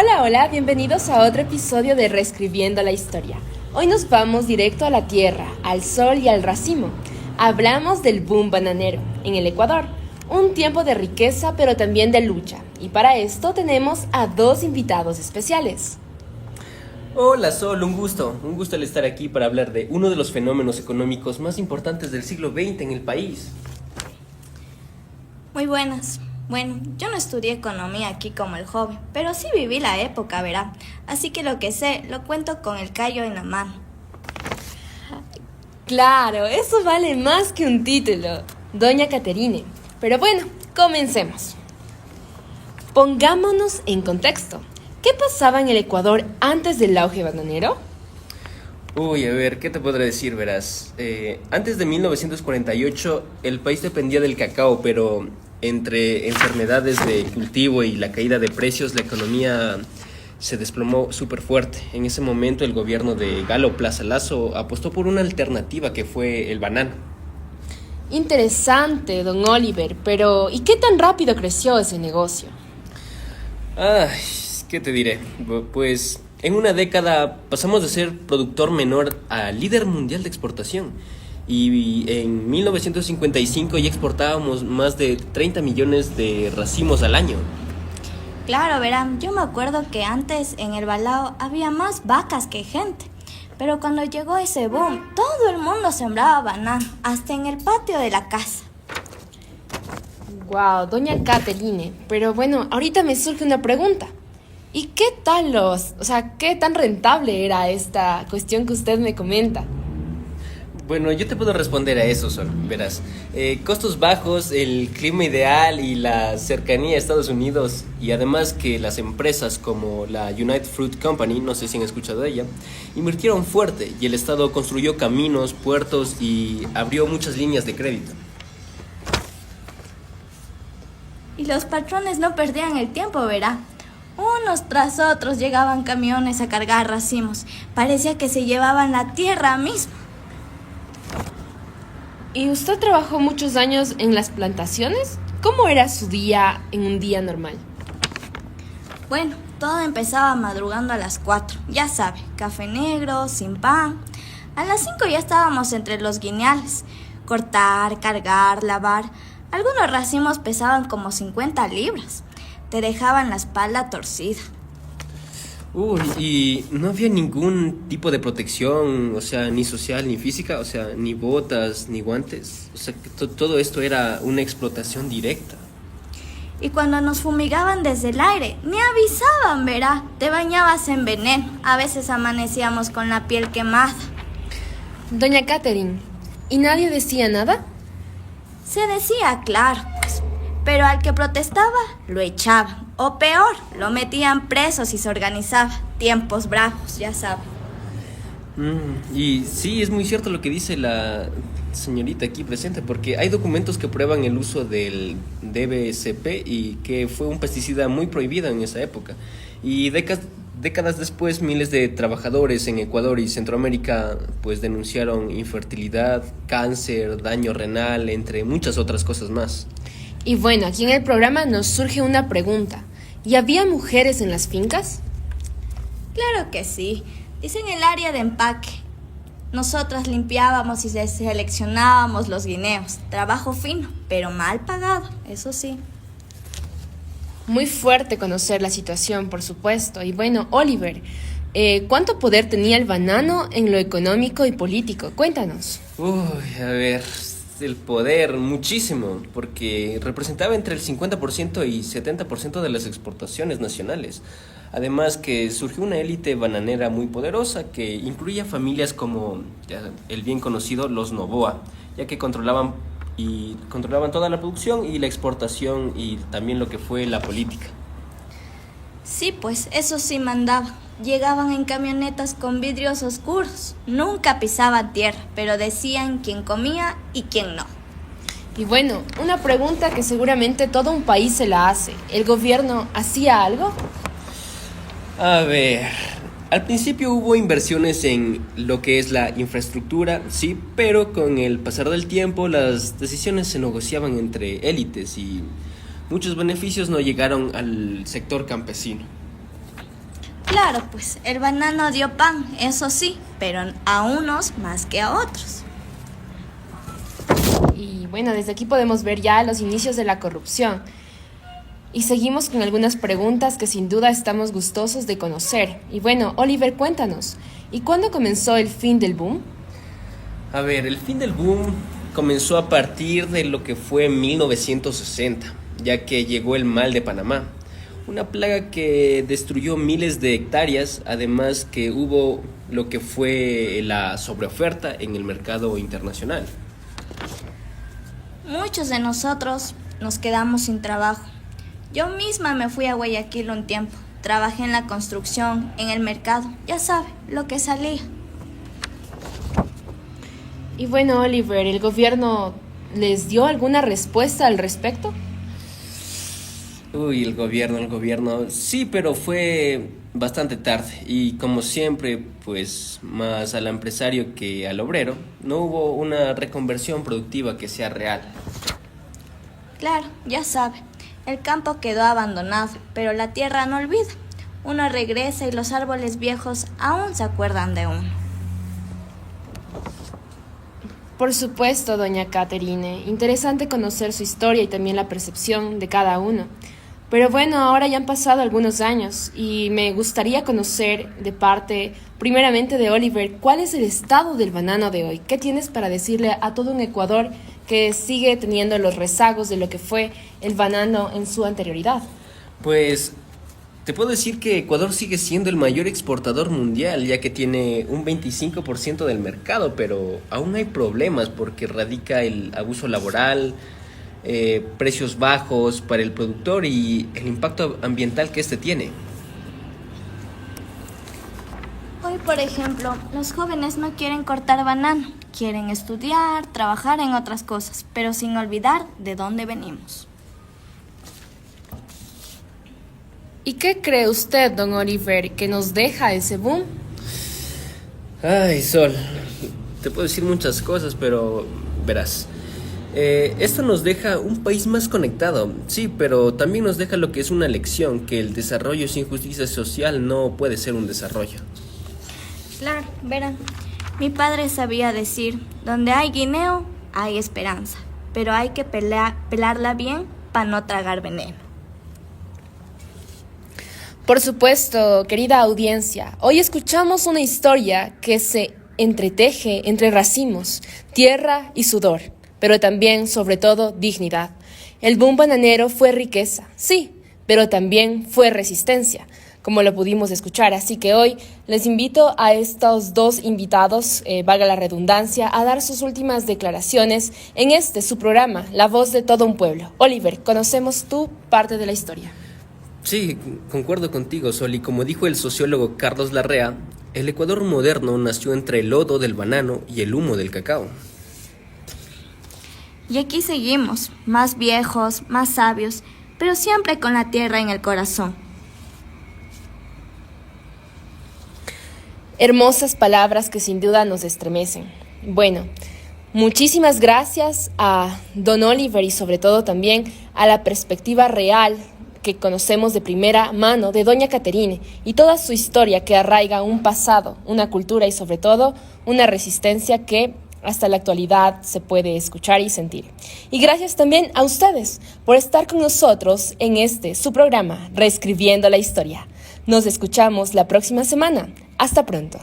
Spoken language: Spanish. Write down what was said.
Hola, hola, bienvenidos a otro episodio de Reescribiendo la Historia. Hoy nos vamos directo a la tierra, al sol y al racimo. Hablamos del boom bananero en el Ecuador, un tiempo de riqueza pero también de lucha. Y para esto tenemos a dos invitados especiales. Hola Sol, un gusto al estar aquí para hablar de uno de los fenómenos económicos más importantes del siglo XX en el país. Muy buenas. Bueno, yo no estudié economía aquí como el joven, pero sí viví la época, verá. Así que lo que sé, lo cuento con el callo en la mano. Claro, eso vale más que un título, doña Caterine. Pero bueno, comencemos. Pongámonos en contexto. ¿Qué pasaba en el Ecuador antes del auge bananero? Uy, a ver, ¿qué te podré decir? Verás, antes de 1948 el país dependía del cacao, pero entre enfermedades de cultivo y la caída de precios, la economía se desplomó súper fuerte. En ese momento el gobierno de Galo Plaza Lazo apostó por una alternativa que fue el banano. Interesante, don Oliver, pero ¿y qué tan rápido creció ese negocio? Ay, ¿qué te diré? Pues en una década pasamos de ser productor menor a líder mundial de exportación. Y en 1955 ya exportábamos más de 30 millones de racimos al año. Claro, verán, yo me acuerdo que antes en el Balao había más vacas que gente. Pero cuando llegó ese boom, todo el mundo sembraba banano, hasta en el patio de la casa. Wow, doña Caterine, pero bueno, ahorita me surge una pregunta. ¿Y qué tal qué tan rentable era esta cuestión que usted me comenta? Bueno, yo te puedo responder a eso, Sol. Verás, costos bajos, el clima ideal y la cercanía a Estados Unidos, y además que las empresas como la United Fruit Company, no sé si han escuchado de ella, invirtieron fuerte y el Estado construyó caminos, puertos y abrió muchas líneas de crédito. Y los patrones no perdían el tiempo, verá. Unos tras otros llegaban camiones a cargar racimos. Parecía que se llevaban la tierra misma. ¿Y usted trabajó muchos años en las plantaciones? ¿Cómo era su día en un día normal? Bueno, todo empezaba madrugando a las 4. Ya sabe, café negro, sin pan. A las 5 ya estábamos entre los guineales. Cortar, cargar, lavar. Algunos racimos pesaban como 50 libras. Te dejaban la espalda torcida. Uy, y no había ningún tipo de protección, o sea, ni social ni física, o sea, ni botas, ni guantes. O sea, que todo esto era una explotación directa. Y cuando nos fumigaban desde el aire, ni avisaban, verá. Te bañabas en veneno. A veces amanecíamos con la piel quemada. Doña Catherine, ¿y nadie decía nada? Se decía, claro, pues, pero al que protestaba, lo echaban. O peor, lo metían preso si se organizaba. Tiempos bravos, ya saben. Y sí, es muy cierto lo que dice la señorita aquí presente, porque hay documentos que prueban el uso del DBCP y que fue un pesticida muy prohibido en esa época. Y décadas después, miles de trabajadores en Ecuador y Centroamérica pues denunciaron infertilidad, cáncer, daño renal, entre muchas otras cosas más. Y bueno, aquí en el programa nos surge una pregunta. ¿Y había mujeres en las fincas? Claro que sí. Dice en el área de empaque. Nosotras limpiábamos y seleccionábamos los guineos. Trabajo fino, pero mal pagado, eso sí. Muy fuerte conocer la situación, por supuesto. Y bueno, Oliver, ¿cuánto poder tenía el banano en lo económico y político? Cuéntanos. Uy, a ver, el poder, muchísimo, porque representaba entre el 50% y 70% de las exportaciones nacionales. Además que surgió una élite bananera muy poderosa que incluía familias como el bien conocido los Noboa, ya que controlaban toda la producción y la exportación y también lo que fue la política. Sí, pues eso sí mandaba. Llegaban en camionetas con vidrios oscuros. Nunca pisaban tierra, pero decían quién comía y quién no. Y bueno, una pregunta que seguramente todo un país se la hace. ¿El gobierno hacía algo? A ver, al principio hubo inversiones en lo que es la infraestructura, sí, pero con el pasar del tiempo las decisiones se negociaban entre élites y muchos beneficios no llegaron al sector campesino. Claro, pues el banano dio pan, eso sí, pero a unos más que a otros. Y bueno, desde aquí podemos ver ya los inicios de la corrupción. Y seguimos con algunas preguntas que sin duda estamos gustosos de conocer. Y bueno, Oliver, cuéntanos, ¿y cuándo comenzó el fin del boom? A ver, el fin del boom comenzó a partir de lo que fue 1960, ya que llegó el mal de Panamá, una plaga que destruyó miles de hectáreas, además que hubo lo que fue la sobreoferta en el mercado internacional. Muchos de nosotros nos quedamos sin trabajo. Yo misma me fui a Guayaquil un tiempo. Trabajé en la construcción, en el mercado, ya sabe, lo que salía. Y bueno, Oliver, ¿el gobierno les dio alguna respuesta al respecto? Uy, el gobierno, sí, pero fue bastante tarde y como siempre, pues más al empresario que al obrero, no hubo una reconversión productiva que sea real. Claro, ya sabe, el campo quedó abandonado, pero la tierra no olvida. Uno regresa y los árboles viejos aún se acuerdan de uno. Por supuesto, doña Caterine. Interesante conocer su historia y también la percepción de cada uno. Pero bueno, ahora ya han pasado algunos años y me gustaría conocer de parte, primeramente de Oliver, ¿cuál es el estado del banano de hoy? ¿Qué tienes para decirle a todo un Ecuador que sigue teniendo los rezagos de lo que fue el banano en su anterioridad? Pues te puedo decir que Ecuador sigue siendo el mayor exportador mundial, ya que tiene un 25% del mercado, pero aún hay problemas porque radica el abuso laboral, precios bajos para el productor y el impacto ambiental que este tiene. Hoy, por ejemplo, los jóvenes no quieren cortar banano, quieren estudiar, trabajar en otras cosas, pero sin olvidar de dónde venimos. ¿Y qué cree usted, don Oliver, que nos deja ese boom? Ay, Sol, te puedo decir muchas cosas, pero verás. Esto nos deja un país más conectado, sí, pero también nos deja lo que es una lección, que el desarrollo sin justicia social no puede ser un desarrollo. Claro, verán, mi padre sabía decir, donde hay guineo, hay esperanza, pero hay que pelarla bien para no tragar veneno. Por supuesto, querida audiencia, hoy escuchamos una historia que se entreteje entre racimos, tierra y sudor, pero también, sobre todo, dignidad. El boom bananero fue riqueza, sí, pero también fue resistencia, como lo pudimos escuchar. Así que hoy les invito a estos dos invitados, valga la redundancia, a dar sus últimas declaraciones en su programa, La Voz de Todo un Pueblo. Oliver, conocemos tu parte de la historia. Sí, concuerdo contigo, Sol, y como dijo el sociólogo Carlos Larrea, el Ecuador moderno nació entre el lodo del banano y el humo del cacao. Y aquí seguimos, más viejos, más sabios, pero siempre con la tierra en el corazón. Hermosas palabras que sin duda nos estremecen. Bueno, muchísimas gracias a don Oliver y sobre todo también a la perspectiva real que conocemos de primera mano de doña Caterine y toda su historia que arraiga un pasado, una cultura y sobre todo una resistencia que hasta la actualidad se puede escuchar y sentir. Y gracias también a ustedes por estar con nosotros en su programa, Reescribiendo la Historia. Nos escuchamos la próxima semana. Hasta pronto.